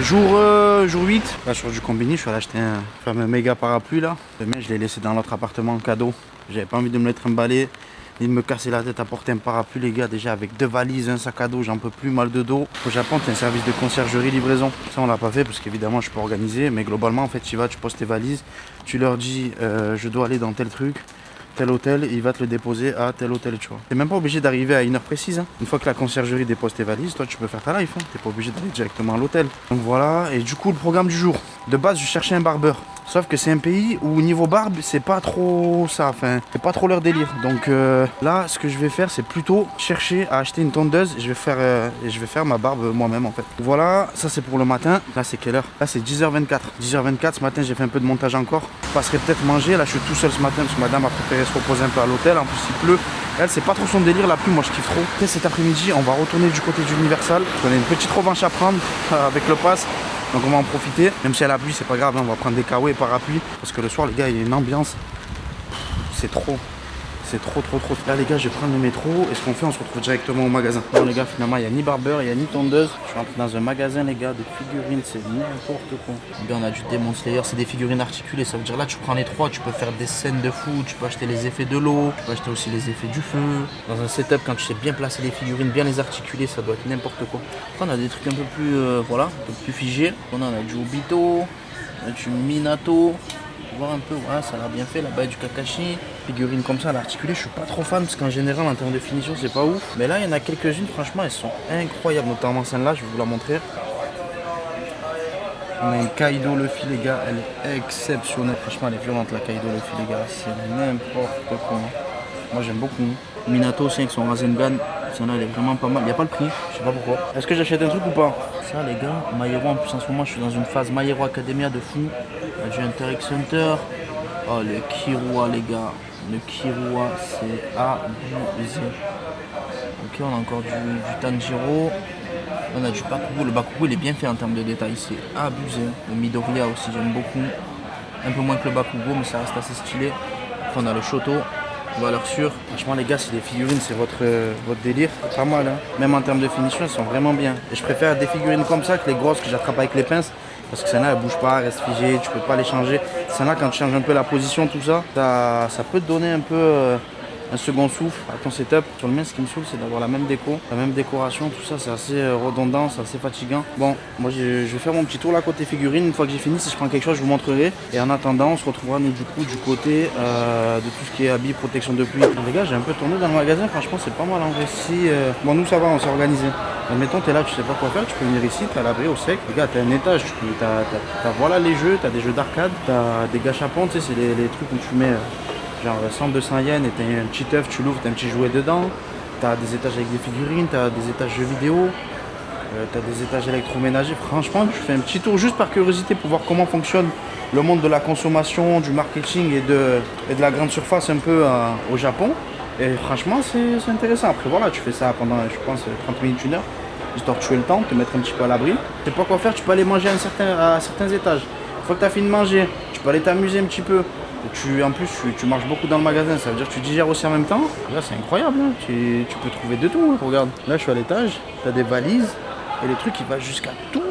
Jour 8, là sur du combini, je suis allé acheter un fameux méga parapluie là. Le mec, je l'ai laissé dans l'autre appartement en cadeau. J'avais pas envie de me le trimballer, ni de me casser la tête à porter un parapluie, les gars. Déjà avec 2 valises, un sac à dos, j'en peux plus, mal de dos. Au Japon, t'as un service de conciergerie livraison. Ça, on l'a pas fait parce qu'évidemment, je suis pas organisé. Mais globalement, en fait, tu vas, tu poses tes valises, tu leur dis je dois aller dans tel truc, tel hôtel, et il va te le déposer à tel hôtel, tu vois. T'es même pas obligé d'arriver à une heure précise. Hein. Une fois que la conciergerie dépose tes valises, toi tu peux faire ta life. Hein. T'es pas obligé d'aller directement à l'hôtel. Donc voilà, et du coup le programme du jour. De base, je cherchais un barbeur. Sauf que c'est un pays où niveau barbe, c'est pas trop ça, enfin, c'est pas trop leur délire. Donc là, ce que je vais faire, c'est plutôt chercher à acheter une tondeuse et je vais faire ma barbe moi-même en fait. Voilà, ça c'est pour le matin. Là, c'est quelle heure? Là, c'est 10h24. 10h24, ce matin, j'ai fait un peu de montage encore. Je passerai peut-être manger. Là, je suis tout seul ce matin parce que madame a préféré se reposer un peu à l'hôtel. En plus, il pleut. Elle, c'est pas trop son délire, la pluie, moi je kiffe trop. Et cet après-midi, on va retourner du côté d'Universal. On a une petite revanche à prendre avec le pass. Donc on va en profiter, même si elle a plu, c'est pas grave, hein, on va prendre des kawaii et parapluies. Parce que le soir, les gars, il y a une ambiance. C'est trop. C'est trop. Là, les gars, je vais prendre le métro. Et ce qu'on fait, on se retrouve directement au magasin. Bon, les gars, finalement, il n'y a ni barbeur, il n'y a ni tondeuse. Je suis rentré dans un magasin, les gars, de figurines, c'est n'importe quoi. Les gars, on a du Demon Slayer, c'est des figurines articulées. Ça veut dire là, tu prends les 3, tu peux faire des scènes de fou, tu peux acheter les effets de l'eau, tu peux acheter aussi les effets du feu. Dans un setup, quand tu sais bien placer les figurines, bien les articuler, ça doit être n'importe quoi. Après, on a des trucs un peu plus, voilà, un peu plus figés. On a du Obito, on a du Minato. Voir un peu, ouais, ça l'a bien fait, là-bas du Kakashi. Figurines comme ça à l'articulé, je suis pas trop fan parce qu'en général en termes de finition c'est pas ouf. Mais là il y en a quelques-unes, franchement elles sont incroyables, notamment celle-là, je vais vous la montrer. On a une Kaido Luffy les gars, elle est exceptionnelle, franchement elle est violente la Kaido Luffy les gars, c'est n'importe quoi. Moi j'aime beaucoup. Minato aussi avec son Rasengan, celle-là elle est vraiment pas mal, il n'y a pas le prix, je sais pas pourquoi. Est-ce que j'achète un truc ou pas? Ça les gars, My Hero en plus en ce moment je suis dans une phase My Hero Academia de fou. J'ai Hunter x Hunter. Oh le Kirua les gars. Le Kirua c'est abusé. Ok, on a encore du Tanjiro. On a du Bakugo. Le Bakugo il est bien fait en termes de détails, c'est abusé. Le Midoriya aussi j'aime beaucoup. Un peu moins que le Bakugo mais ça reste assez stylé. Après on a le Shoto. Valeur sûre. Franchement les gars, si les figurines c'est votre délire, c'est pas mal. Hein. Même en termes de finition, elles sont vraiment bien. Et je préfère des figurines comme ça que les grosses que j'attrape avec les pinces. Parce que celle-là, elle bouge pas, elle reste figée, tu peux pas les changer. Celle-là, quand tu changes un peu la position, tout ça, ça peut te donner un peu un second souffle à ton setup. Sur le mien, ce qui me saoule, c'est d'avoir la même déco, la même décoration, tout ça, c'est assez redondant, c'est assez fatigant. Bon, moi je vais faire mon petit tour là côté figurine. Une fois que j'ai fini, si je prends quelque chose, je vous montrerai. Et en attendant, on se retrouvera nous du coup du côté de tout ce qui est habits, protection de pluie. Les gars, j'ai un peu tourné dans le magasin, franchement, c'est pas mal en vrai. Si, bon, nous ça va, on s'est organisé. Admettons, t'es là, tu sais pas quoi faire, tu peux venir ici, t'as l'abri au sec. Les gars, t'as un étage, t'as voilà les jeux, t'as des jeux d'arcade, t'as des gâchapons, tu sais, c'est les trucs où tu mets genre 100-200 yens et t'as un petit œuf, tu l'ouvres, t'as un petit jouet dedans. T'as des étages avec des figurines, t'as des étages jeux vidéo, t'as des étages électroménagers. Franchement, je fais un petit tour juste par curiosité pour voir comment fonctionne le monde de la consommation, du marketing et de la grande surface un peu au Japon. Et franchement, c'est intéressant. Après, voilà, tu fais ça pendant, je pense, 30 minutes, 1 heure, histoire de tuer le temps, te mettre un petit peu à l'abri. Tu sais pas quoi faire, tu peux aller manger à certains étages. Une fois que tu as fini de manger, tu peux aller t'amuser un petit peu. En plus, tu marches beaucoup dans le magasin, ça veut dire que tu digères aussi en même temps. Là, c'est incroyable, hein. Tu peux trouver de tout. Hein. Regarde, là, je suis à l'étage, tu as des valises et les trucs, ils vont jusqu'à tout.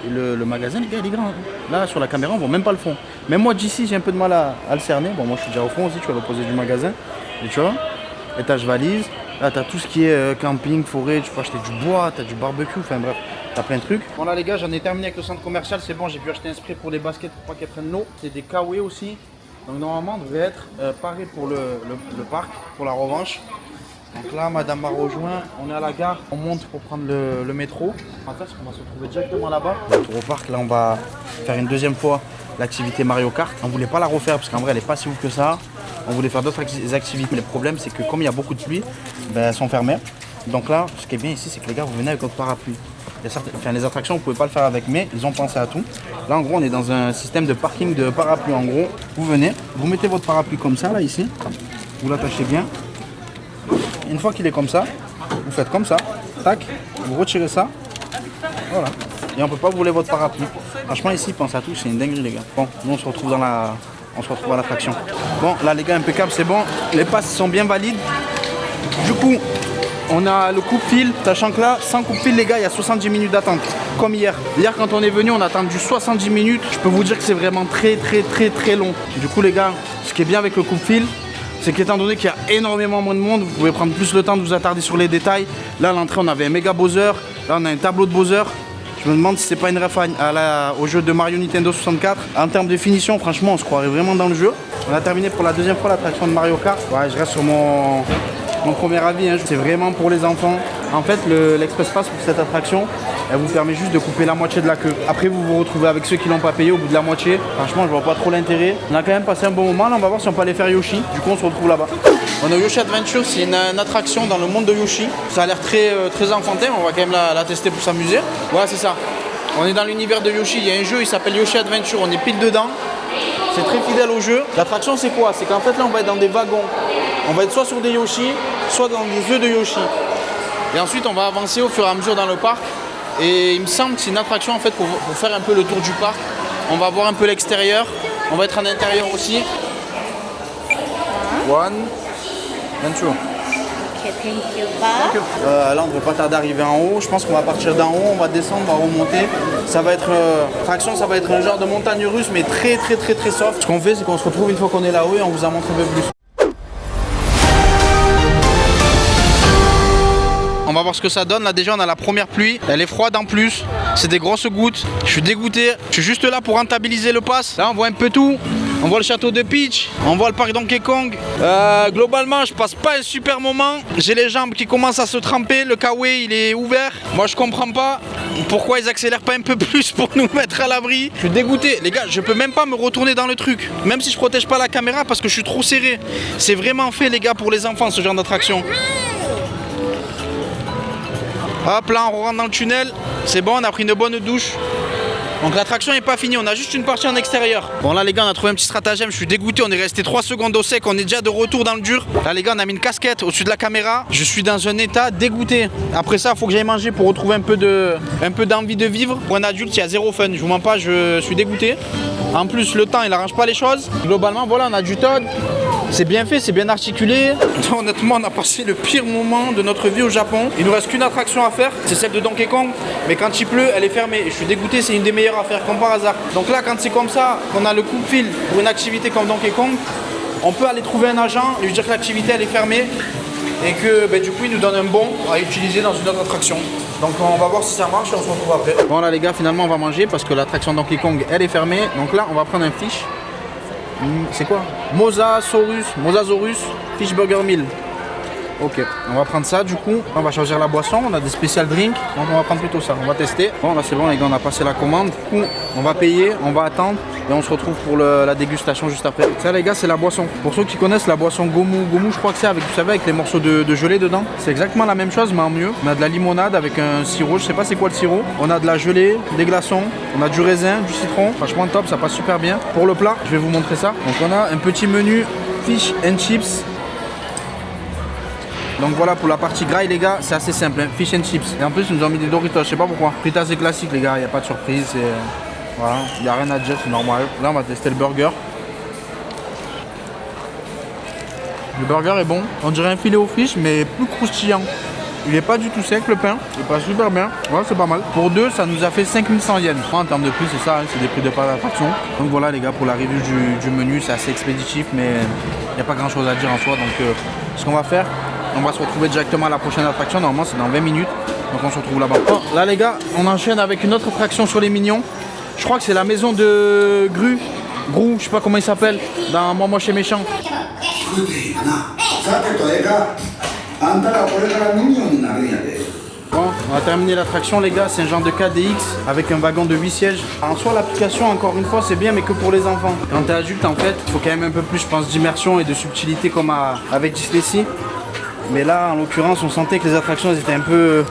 Et le magasin, les gars, il est grand. Hein. Là, sur la caméra, on voit même pas le fond. Même moi, d'ici, j'ai un peu de mal à le cerner. Bon, moi, je suis déjà au fond aussi, tu vois, à l'opposé du magasin. Et tu vois, étage valise, là tu as tout ce qui est camping, forêt, tu peux acheter du bois, tu as du barbecue, enfin bref, tu as plein de trucs. Bon là les gars, j'en ai terminé avec le centre commercial, c'est bon, j'ai pu acheter un spray pour les baskets pour pas qu'elles prennent l'eau. C'est des kawaii aussi, donc normalement on devrait être paré pour le parc, pour la revanche. Donc là, madame m'a rejoint, on est à la gare, on monte pour prendre le métro. En fait, on va se retrouver directement là-bas. Retour au parc, là on va faire une deuxième fois l'activité Mario Kart. On voulait pas la refaire parce qu'en vrai elle est pas si ouf que ça. On voulait faire d'autres activités. Mais le problème c'est que comme il y a beaucoup de pluie, elles sont fermées. Donc là, ce qui est bien ici, c'est que les gars, vous venez avec votre parapluie. Les attractions, vous pouvez pas le faire avec, mais ils ont pensé à tout. Là, en gros, on est dans un système de parking de parapluie. En gros, vous venez, vous mettez votre parapluie comme ça, là, ici. Vous l'attachez bien. Une fois qu'il est comme ça, vous faites comme ça. Tac, vous retirez ça. Voilà. Et on peut pas voler votre parapluie. Franchement, ici, ils pensent à tout. C'est une dinguerie, les gars. Bon, nous, on se retrouve à l'attraction. Bon, là, les gars, impeccable, c'est bon. Les passes sont bien valides. Du coup, on a le coupe-fil, sachant que là, sans coupe-fil, les gars, il y a 70 minutes d'attente, comme hier. Hier, quand on est venu, on a attendu 70 minutes. Je peux vous dire que c'est vraiment très long. Du coup, les gars, ce qui est bien avec le coupe-fil, c'est qu'étant donné qu'il y a énormément moins de monde, vous pouvez prendre plus le temps de vous attarder sur les détails. Là, à l'entrée, on avait un méga Bowser. Là, on a un tableau de Bowser. Je me demande si c'est pas une ref au jeu de Mario Nintendo 64. En termes de finition, franchement, on se croirait vraiment dans le jeu. On a terminé pour la deuxième fois l'attraction de Mario Kart. Ouais, je reste sur mon premier avis, hein. C'est vraiment pour les enfants. En fait, l'Express Pass pour cette attraction, elle vous permet juste de couper la moitié de la queue. Après, vous vous retrouvez avec ceux qui l'ont pas payé au bout de la moitié. Franchement, je vois pas trop l'intérêt. On a quand même passé un bon moment. Là, on va voir si on peut aller faire Yoshi. Du coup, on se retrouve là-bas. On a Yoshi Adventure, c'est une attraction dans le monde de Yoshi. Ça a l'air très enfantin. On va quand même la tester pour s'amuser. Voilà, c'est ça. On est dans l'univers de Yoshi. Il y a un jeu, il s'appelle Yoshi Adventure. On est pile dedans. C'est très fidèle au jeu. L'attraction, c'est quoi? C'est qu'en fait, là, on va être dans des wagons. On va être soit sur des Yoshi, soit dans des œufs de Yoshi. Et ensuite, on va avancer au fur et à mesure dans le parc. Et il me semble que c'est une attraction en fait pour faire un peu le tour du parc. On va voir un peu l'extérieur. On va être en intérieur aussi. One, and two. Okay, thank you. Bye. Là, on ne va pas tarder d'arriver en haut. Je pense qu'on va partir d'en haut, on va descendre, on va remonter. Ça va être attraction, ça va être un genre de montagne russe, mais très soft. Ce qu'on fait, c'est qu'on se retrouve une fois qu'on est là-haut et on vous en montre un peu plus. On va voir ce que ça donne. Là déjà on a la première pluie. Elle est froide en plus. C'est des grosses gouttes. Je suis dégoûté. Je suis juste là pour rentabiliser le pass. Là on voit un peu tout. On voit le château de Peach. On voit le parc Donkey Kong. Globalement je passe pas un super moment. J'ai les jambes qui commencent à se tremper. Le kawaii il est ouvert. Moi je comprends pas pourquoi ils accélèrent pas un peu plus pour nous mettre à l'abri. Je suis dégoûté. Les gars, je peux même pas me retourner dans le truc. Même si je protège pas la caméra parce que je suis trop serré. C'est vraiment fait les gars pour les enfants ce genre d'attraction. Hop là on rentre dans le tunnel, c'est bon, on a pris une bonne douche. Donc l'attraction n'est pas finie, on a juste une partie en extérieur. Bon là les gars on a trouvé un petit stratagème, je suis dégoûté, on est resté 3 secondes au sec, on est déjà de retour dans le dur. Là les gars on a mis une casquette au-dessus de la caméra, je suis dans un état dégoûté. Après ça il faut que j'aille manger pour retrouver un peu d'envie de vivre. Pour un adulte il y a zéro fun, je vous mens pas, je suis dégoûté. En plus le temps il arrange pas les choses. Globalement voilà on a du Todd. C'est bien fait, c'est bien articulé. Honnêtement, on a passé le pire moment de notre vie au Japon. Il nous reste qu'une attraction à faire, c'est celle de Donkey Kong. Mais quand il pleut, elle est fermée. Et je suis dégoûté, c'est une des meilleures à faire, comme par hasard. Donc là, quand c'est comme ça, qu'on a le coupe-fil pour une activité comme Donkey Kong, on peut aller trouver un agent, lui dire que l'activité elle est fermée et que du coup il nous donne un bon à utiliser dans une autre attraction. Donc on va voir si ça marche et on se retrouve après. Bon là les gars, finalement on va manger parce que l'attraction Donkey Kong elle est fermée. Donc là on va prendre un fish. C'est quoi? Mosasaurus Fish Burger Meal. Ok, on va prendre ça du coup. On va choisir la boisson, on a des spécial drinks. Donc on va prendre plutôt ça, on va tester. Bon là c'est bon les gars, on a passé la commande. Du coup on va payer, on va attendre et on se retrouve pour la dégustation juste après. Ça les gars c'est la boisson. Pour ceux qui connaissent la boisson Gomu, je crois que c'est avec, vous savez, avec les morceaux de gelée dedans. C'est exactement la même chose mais en mieux. On a de la limonade avec un sirop, je sais pas c'est quoi le sirop. On a de la gelée, des glaçons, on a du raisin, du citron. Franchement top, ça passe super bien. Pour le plat, je vais vous montrer ça. Donc on a un petit menu fish and chips. Donc voilà pour la partie graille les gars, c'est assez simple, hein. Fish and chips. Et en plus ils nous ont mis des Doritos, je sais pas pourquoi. Fritas c'est classique les gars, il n'y a pas de surprise. Voilà, il n'y a rien à dire, c'est normal. Là on va tester le burger. Le burger est bon, on dirait un filet au fish mais plus croustillant. Il est pas du tout sec le pain, il passe super bien, ouais c'est pas mal. Pour deux ça nous a fait 5100 yens. En termes de prix c'est ça, hein, c'est des prix de pas d'attraction. Donc voilà les gars pour la review du menu, c'est assez expéditif mais il n'y a pas grand chose à dire en soi. Donc ce qu'on va faire, on va se retrouver directement à la prochaine attraction, normalement c'est dans 20 minutes. Donc on se retrouve là-bas. Bon, là les gars, on enchaîne avec une autre attraction sur les Mignons. Je crois que c'est la maison de Grou, je sais pas comment il s'appelle, dans Moi Moche et Méchant. Bon, on va terminer l'attraction les gars, c'est un genre de KDX avec un wagon de 8 sièges. En soi l'application encore une fois c'est bien mais que pour les enfants. Quand t'es adulte en fait, il faut quand même un peu plus je pense d'immersion et de subtilité comme avec Dyslexie. Mais là en l'occurrence on sentait que les attractions elles étaient un peu...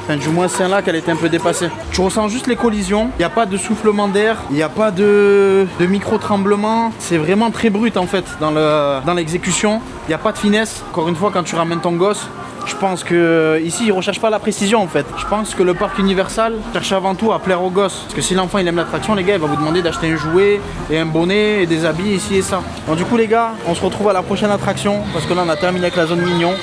Enfin, du moins celle-là qu'elle était un peu dépassée. Tu ressens juste les collisions, il n'y a pas de soufflement d'air, il n'y a pas de micro-tremblement. C'est vraiment très brut en fait dans l'exécution. Il n'y a pas de finesse. Encore une fois quand tu ramènes ton gosse, je pense que ici ils recherchent pas la précision en fait. Je pense que le parc Universal cherche avant tout à plaire aux gosses. Parce que si l'enfant il aime l'attraction, les gars, il va vous demander d'acheter un jouet et un bonnet et des habits ici et ça. Bon du coup les gars, on se retrouve à la prochaine attraction parce que là on a terminé avec la zone Mignon.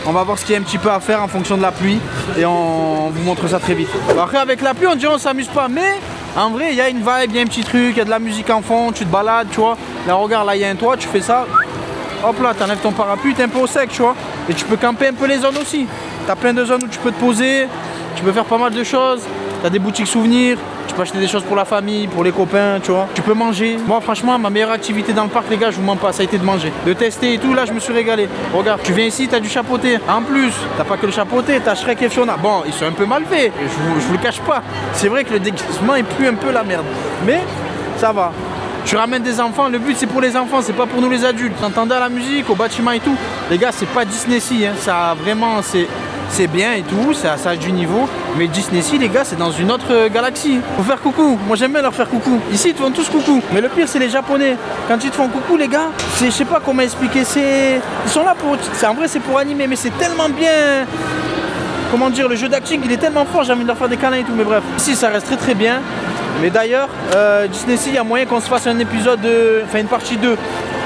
On va voir ce qu'il y a un petit peu à faire en fonction de la pluie et on vous montre ça très vite. Après avec la pluie on dirait on s'amuse pas, mais en vrai il y a une vibe, il y a un petit truc, il y a de la musique en fond, tu te balades, tu vois. Là regarde, là il y a un toit, tu fais ça, hop là, t'enlèves ton parapluie, t'es un peu au sec, tu vois. Et tu peux camper un peu les zones aussi. T'as plein de zones où tu peux te poser, tu peux faire pas mal de choses. T'as des boutiques souvenirs, tu peux acheter des choses pour la famille, pour les copains, tu vois. Tu peux manger. Moi franchement, ma meilleure activité dans le parc, les gars, je vous mens pas, ça a été de manger. De tester et tout, là je me suis régalé. Regarde, tu viens ici, t'as du chapeauté. En plus, t'as pas que le chapeauté, t'as Shrek et Fiona. Bon, ils sont un peu mal faits, je vous le cache pas. C'est vrai que le déguisement il pue un peu la merde. Mais ça va. Tu ramènes des enfants, le but c'est pour les enfants, c'est pas pour nous les adultes. T'entendais à la musique, au bâtiment et tout. Les gars, c'est pas Disney Sea, hein. Ça vraiment, c'est bien et tout, ça a du niveau. Mais Disney Sea, les gars, c'est dans une autre galaxie. Faut faire coucou. Moi j'aime bien leur faire coucou. Ici, ils te font tous coucou. Mais le pire, c'est les Japonais. Quand ils te font coucou, les gars, je sais pas comment expliquer. Ils sont là pour. En vrai, c'est pour animer, mais c'est tellement bien. Comment dire, le jeu d'acting, il est tellement fort. J'ai envie de leur faire des câlins et tout. Mais bref, ici, ça reste très très bien. Mais d'ailleurs, Disney Sea, il y a moyen qu'on se fasse un épisode, enfin une partie 2.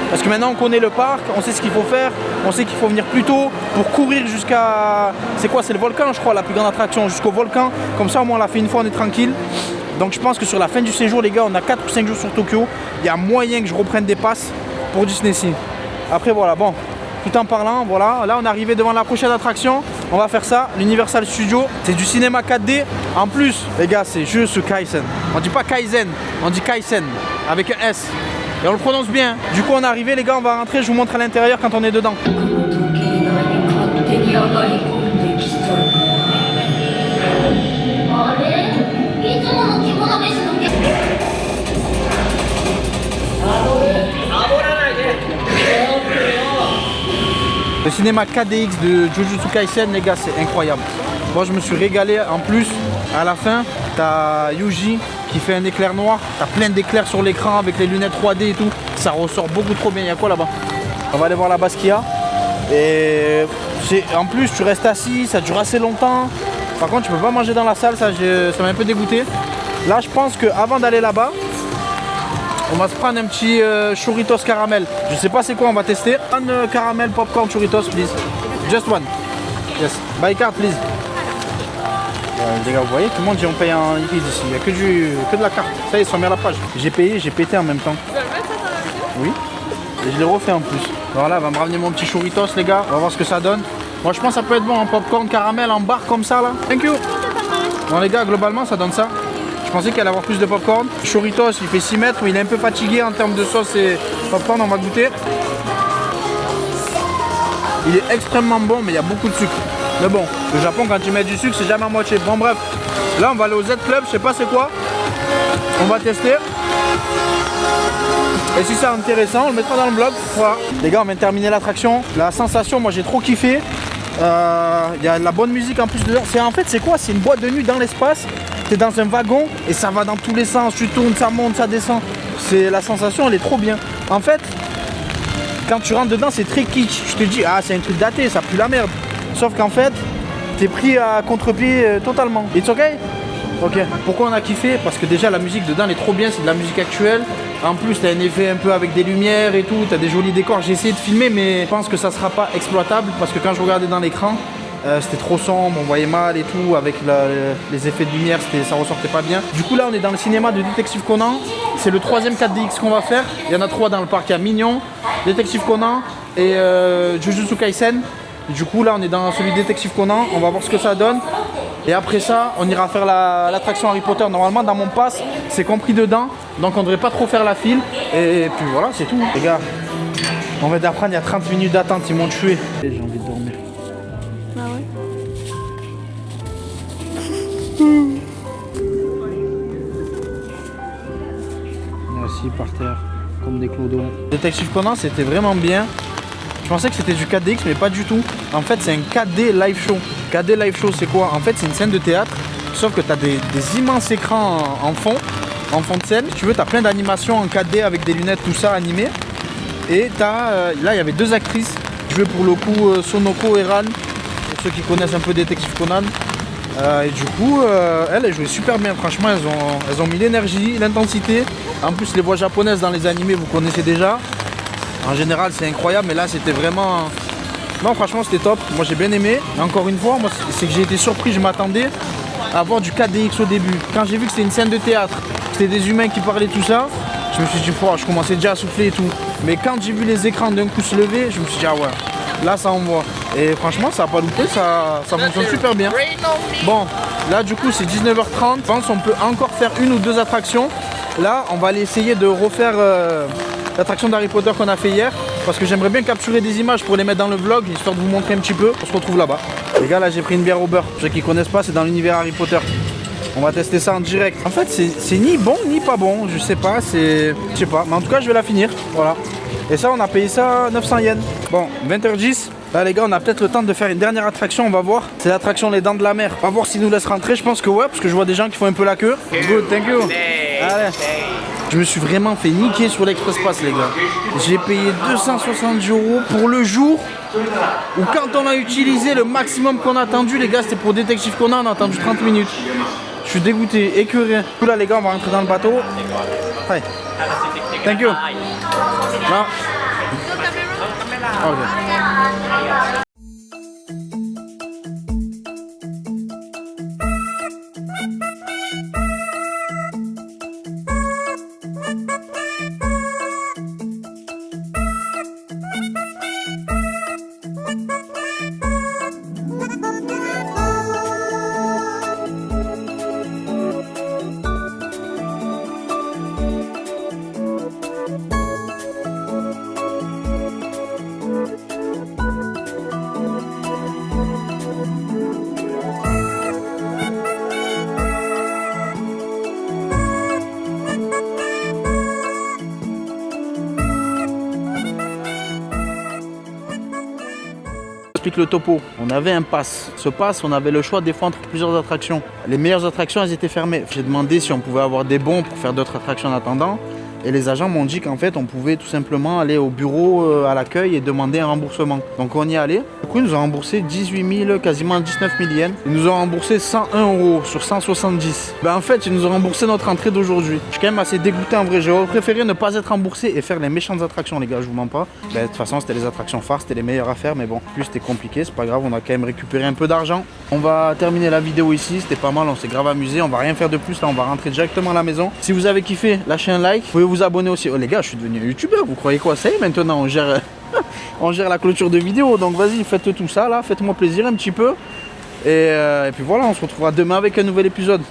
Parce que maintenant on connaît le parc, on sait ce qu'il faut faire, on sait qu'il faut venir plus tôt pour courir jusqu'à... C'est quoi? C'est le volcan, je crois, la plus grande attraction, jusqu'au volcan. Comme ça, au moins on l'a fait une fois, on est tranquille. Donc je pense que sur la fin du séjour, les gars, on a 4 ou 5 jours sur Tokyo. Il y a moyen que je reprenne des passes pour Disney Sea. Après voilà, bon, tout en parlant, voilà, là on est arrivé devant la prochaine attraction. On va faire ça, l'Universal Studio. C'est du cinéma 4D. En plus, les gars, c'est Jujutsu Kaisen. On dit pas Kaizen, on dit Kaisen avec un S. Et on le prononce bien. Du coup on est arrivé les gars, on va rentrer, je vous montre à l'intérieur quand on est dedans. Le cinéma 4DX de Jujutsu Kaisen, les gars, c'est incroyable. Moi je me suis régalé. En plus, à la fin, t'as Yuji qui fait un éclair noir. T'as plein d'éclairs sur l'écran avec les lunettes 3D et tout. Ça ressort beaucoup trop bien. Il y a quoi là-bas? On va aller voir là-bas ce qu'il y a. Et en plus, tu restes assis, ça dure assez longtemps. Par contre, tu peux pas manger dans la salle, ça m'a un peu dégoûté. Là, je pense qu'avant d'aller là-bas, on va se prendre un petit churritos caramel. Je sais pas c'est quoi, on va tester. Un caramel popcorn churritos, please. Just one. Yes. By card, please. Les gars, vous voyez, tout le monde dit on paye en liquide ici. Il n'y a que de la carte. Ça y est, ils sont mis à la page. J'ai payé, j'ai pété en même temps. Oui. Et je l'ai refait en plus. Voilà, elle va me ramener mon petit churritos, les gars. On va voir ce que ça donne. Moi, je pense que ça peut être bon en popcorn caramel, en barre comme ça là. Thank you. Bon, les gars, globalement, ça donne ça. Je pensais qu'il allait avoir plus de popcorn. Churritos, il fait 6 mètres. Il est un peu fatigué en termes de sauce et popcorn. On va goûter. Il est extrêmement bon, mais il y a beaucoup de sucre. Mais bon, le Japon, quand ils mettent du sucre, c'est jamais à moitié. Bon, bref. Là, on va aller au Z Club. Je sais pas c'est quoi. On va tester. Et si c'est intéressant, on le mettra dans le blog. Voilà. Les gars, on vient de terminer l'attraction. La sensation, moi, j'ai trop kiffé. Il y a de la bonne musique en plus dedans. En fait, c'est quoi? C'est une boîte de nuit dans l'espace. T'es dans un wagon et ça va dans tous les sens. Tu tournes, ça monte, ça descend. La sensation, elle est trop bien. En fait, quand tu rentres dedans, c'est très kitsch. Tu te dis, ah, c'est un truc daté, ça pue la merde. Sauf qu'en fait, t'es pris à contre-pied totalement. It's ok? Ok. Pourquoi on a kiffé? Parce que déjà, la musique dedans, elle est trop bien. C'est de la musique actuelle. En plus, t'as un effet un peu avec des lumières et tout. T'as des jolis décors. J'ai essayé de filmer, mais je pense que ça sera pas exploitable. Parce que quand je regardais dans l'écran, c'était trop sombre, on voyait mal et tout, avec les effets de lumière, ça ressortait pas bien. Du coup là on est dans le cinéma de Détective Conan, c'est le 3e 4DX qu'on va faire. Il y en a 3 dans le parc, il y a Mignon, Détective Conan et Jujutsu Kaisen. Du coup là on est dans celui de Détective Conan, on va voir ce que ça donne. Et après ça, on ira faire l'attraction Harry Potter. Normalement dans mon pass, c'est compris dedans, donc on devrait pas trop faire la file. Et puis voilà, c'est tout. Les gars, on vient d'apprendre, il y a 30 minutes d'attente, ils m'ont tué. Et j'ai envie de dormir. Ah ouais. Assis par terre, comme des clodos. Détective Conan, c'était vraiment bien. Je pensais que c'était du 4DX, mais pas du tout. En fait, c'est un 4D live show. 4D live show, c'est quoi? En fait, c'est une scène de théâtre, sauf que tu as des immenses écrans en fond de scène. Si tu veux, tu as plein d'animations en 4D avec des lunettes, tout ça animé. Et là, il y avait 2 actrices jouées pour le coup, Sonoko et Ran, pour ceux qui connaissent un peu Détective Conan. Et du coup, elles jouaient super bien. Franchement, elles ont mis l'énergie, l'intensité. En plus, les voix japonaises dans les animés, vous connaissez déjà. En général, c'est incroyable, mais là, c'était vraiment Non, franchement, c'était top. Moi, j'ai bien aimé. Et encore une fois, moi, c'est que j'ai été surpris. Je m'attendais à avoir du 4DX au début. Quand j'ai vu que c'était une scène de théâtre, c'était des humains qui parlaient tout ça, je me suis dit, je commençais déjà à souffler et tout. Mais quand j'ai vu les écrans d'un coup se lever, je me suis dit, ah ouais, là, ça envoie. Et franchement, ça n'a pas loupé, ça fonctionne super bien. Bon, là, du coup, c'est 19h30. Je pense qu'on peut encore faire une ou deux attractions. Là, on va aller essayer de refaire l'attraction d'Harry Potter qu'on a fait hier. Parce que j'aimerais bien capturer des images pour les mettre dans le vlog, histoire de vous montrer un petit peu. On se retrouve là-bas. Les gars, là, j'ai pris une bière au beurre. Pour ceux qui connaissent pas, c'est dans l'univers Harry Potter. On va tester ça en direct. En fait, c'est ni bon ni pas bon. Je sais pas, je sais pas. Mais en tout cas, je vais la finir. Voilà. Et ça, on a payé ça 900 yens. Bon, 20h10. Là, les gars, on a peut-être le temps de faire une dernière attraction. On va voir. C'est l'attraction Les Dents de la Mer. On va voir s'ils nous laissent rentrer. Je pense que ouais, parce que je vois des gens qui font un peu la queue. Good, thank you. Allez. Je me suis vraiment fait niquer sur l'Express Pass, les gars. J'ai payé 270 € pour le jour où, quand on a utilisé le maximum qu'on a attendu, les gars, c'était pour Détective Conan, on a attendu 30 minutes. Je suis dégoûté, écœuré. Du coup, là, les gars, on va rentrer dans le bateau. Hi. Thank you. Là. Ok. Explique le topo. On avait un pass. Ce pass, on avait le choix des fois entre plusieurs attractions. Les meilleures attractions, elles étaient fermées. J'ai demandé si on pouvait avoir des bons pour faire d'autres attractions en attendant. Et les agents m'ont dit qu'en fait, on pouvait tout simplement aller au bureau à l'accueil et demander un remboursement. Donc on y est allé. Du coup, ils nous ont remboursé 18 000, quasiment 19 000 yens. Ils nous ont remboursé 101 € sur 170. Ben en fait, ils nous ont remboursé notre entrée d'aujourd'hui. Je suis quand même assez dégoûté en vrai. J'aurais préféré ne pas être remboursé et faire les méchantes attractions, les gars, je vous mens pas. Ben, de toute façon, c'était les attractions phares, c'était les meilleures à faire. Mais bon, plus c'était compliqué, c'est pas grave, on a quand même récupéré un peu d'argent. On va terminer la vidéo ici, c'était pas mal, on s'est grave amusé. On va rien faire de plus là, on va rentrer directement à la maison. Si vous avez kiffé, lâchez un like. Vous pouvez vous abonner aussi. Oh les gars, je suis devenu youtubeur, vous croyez quoi? Ça y est, maintenant on gère on gère la clôture de vidéo. Donc vas-y, faites tout ça là, faites-moi plaisir un petit peu. Et puis voilà, on se retrouvera demain avec un nouvel épisode.